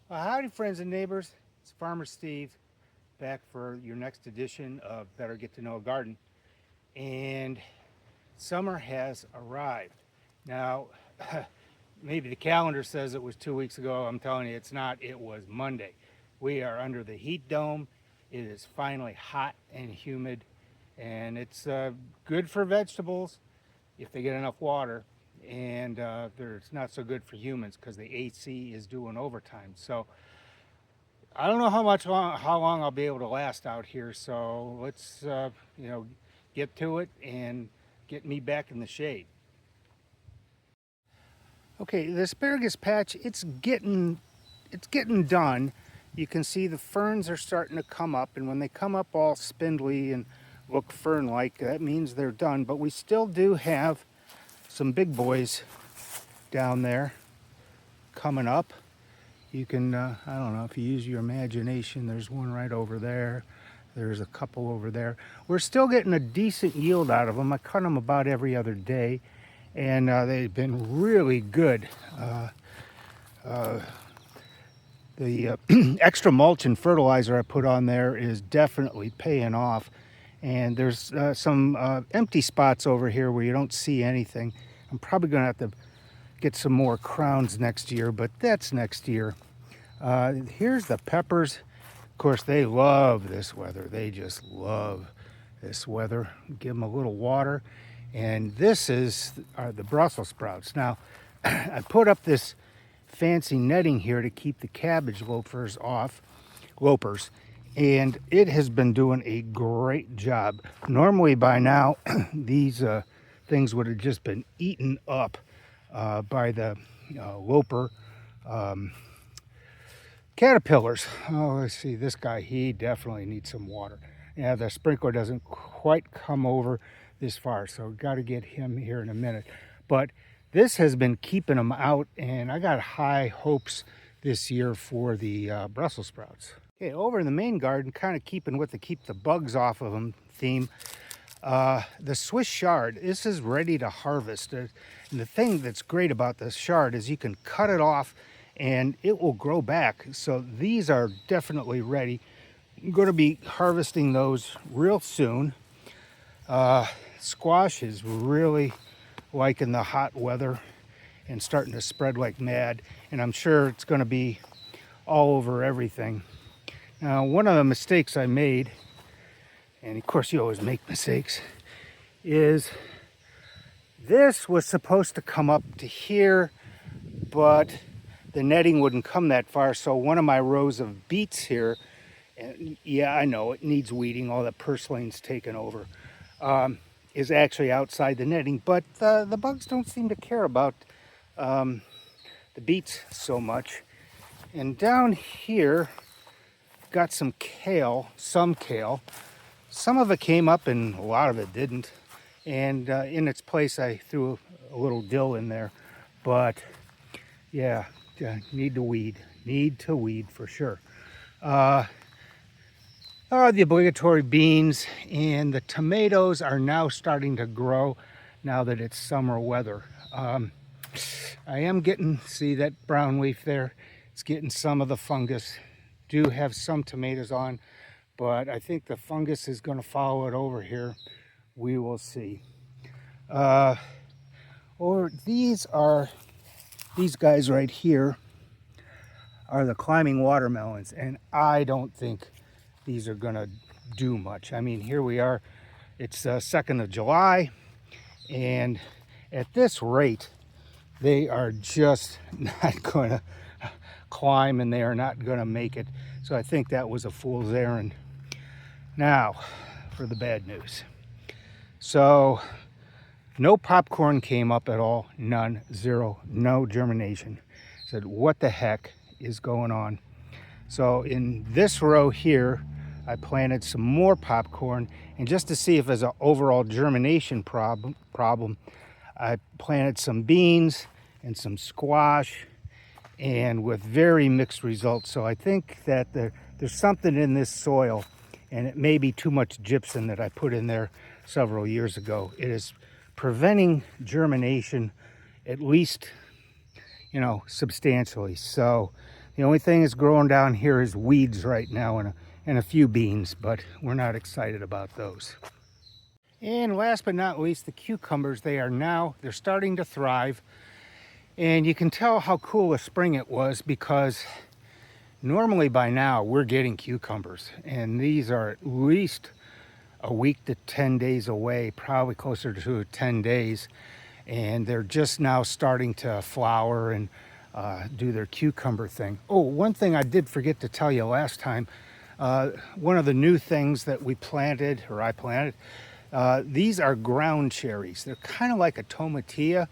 Well, howdy, friends and neighbors. It's Farmer Steve back for your next edition of Better Get to Know a Garden. And summer has arrived. Now, maybe the calendar says it was 2 weeks ago. I'm telling you, it's not. It was Monday. We are under the heat dome. It is finally hot and humid, and it's good for vegetables if they get enough water. And it's not so good for humans because the AC is doing overtime. So I don't know how long I'll be able to last out here. So let's get to it and get me back in the shade. Okay, the asparagus patch, it's getting done. You can see the ferns are starting to come up, and when they come up all spindly and look fern-like, that means they're done. But we still do have some big boys down there coming up. You can, I don't know, if you use your imagination, there's one right over there. There's a couple over there. We're still getting a decent yield out of them. I cut them about every other day, and they've been really good. The extra mulch and fertilizer I put on there is definitely paying off. And there's some empty spots over here where you don't see anything. I'm probably going to have to get some more crowns next year, but that's next year. Here's the peppers. Of course, they love this weather. They just love this weather. Give them a little water. And this is the Brussels sprouts. Now, I put up this fancy netting here to keep the cabbage lopers off, and it has been doing a great job. Normally by now, these things would have just been eaten up by the loper caterpillars. Oh, let's see, this guy, he definitely needs some water. Yeah, the sprinkler doesn't quite come over this far, so got to get him here in a minute. But this has been keeping them out, and I got high hopes this year for the Brussels sprouts. Okay, over in the main garden, kind of keeping with the keep the bugs off of them theme, the Swiss chard, this is ready to harvest. And the thing that's great about this chard is you can cut it off and it will grow back. So these are definitely ready. I'm going to be harvesting those real soon. Squash is really liking the hot weather and starting to spread like mad. And I'm sure it's going to be all over everything. Now, one of the mistakes I made, and of course you always make mistakes, is this was supposed to come up to here, but the netting wouldn't come that far. So one of my rows of beets here, and yeah, I know it needs weeding, all the purslane's taken over, is actually outside the netting. But the bugs don't seem to care about the beets so much. And down here, got some kale, some kale. Some of it came up and a lot of it didn't. And in its place, I threw a little dill in there. But yeah, need to weed for sure. The obligatory beans and the tomatoes are now starting to grow now that it's summer weather. I am getting, see that brown leaf there? It's getting some of the fungus. Do have some tomatoes on, but I think the fungus is going to follow it over here. We will see. Or these guys right here are the climbing watermelons, and I don't think these are going to do much. I mean, here we are. It's 2nd of July, and at this rate, they are just not going to climb, and they are not going to make it. So I think that was a fool's errand. Now, for the bad news. So, no popcorn came up at all. None. Zero. No germination. I said, what the heck is going on? So in this row here, I planted some more popcorn, and just to see if there's an overall germination problem, I planted some beans and some squash, and with very mixed results. So I think that there's something in this soil, and it may be too much gypsum that I put in there several years ago. It is preventing germination, at least, substantially. So The only thing that's growing down here is weeds right now and a few beans, but we're not excited about those. And last but not least, the cucumbers, they're starting to thrive. And you can tell how cool a spring it was because normally by now we're getting cucumbers, and these are at least a week to 10 days away, probably closer to 10 days. And they're just now starting to flower and do their cucumber thing. Oh, one thing I did forget to tell you last time, one of the new things that we planted, or I planted, these are ground cherries. They're kind of like a tomatillo.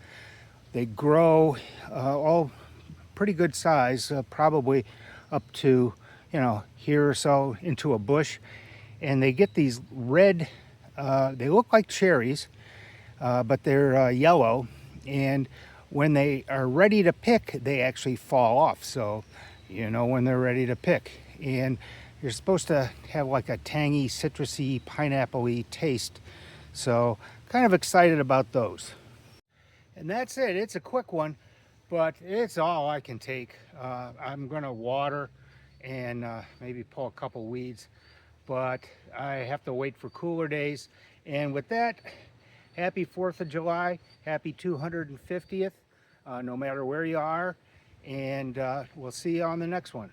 They grow all pretty good size, probably up to, here or so into a bush. And they get these red, they look like cherries, but they're yellow. And when they are ready to pick, they actually fall off. So, when they're ready to pick. And you're supposed to have like a tangy, citrusy, pineapple-y taste. So, kind of excited about those. And that's it. It's a quick one, but it's all I can take. I'm going to water and maybe pull a couple weeds, but I have to wait for cooler days. And with that, happy 4th of July, happy 250th, no matter where you are, and we'll see you on the next one.